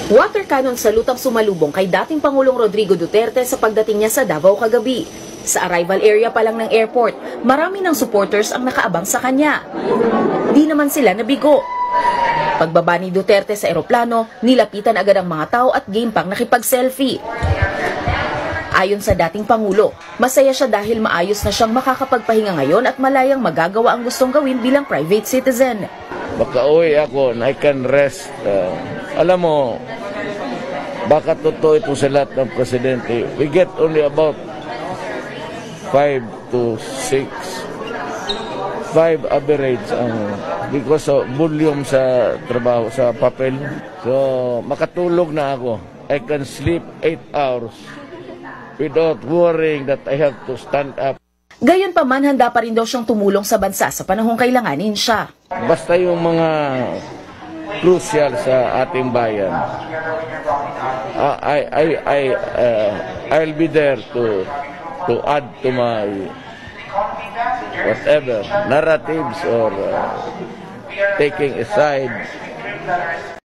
Water cannon salute ang sumalubong kay dating Pangulong Rodrigo Duterte sa pagdating niya sa Davao kagabi. Sa arrival area pa lang ng airport, marami ng supporters ang nakaabang sa kanya. Di naman sila nabigo. Pagbaba ni Duterte sa eroplano, nilapitan agad ang mga tao at game pang nakipag-selfie. Ayon sa dating Pangulo, masaya siya dahil maayos na siyang makakapagpahinga ngayon at malayang magagawa ang gustong gawin bilang private citizen. Makauwi ako and I can rest. Alam mo, baka totoo ito sa lahat ng presidente. We get only about 5 to 6. 5 average ang because of volume sa trabaho, sa papel. So, makatulog na ako. I can sleep 8 hours without worrying that I have to stand up. Gayunpaman, handa pa rin daw siyang tumulong sa bansa sa panahong kailanganin siya. Basta yung mga crucial sa ating bayan, I'll be there to add to my whatever narratives or taking a side.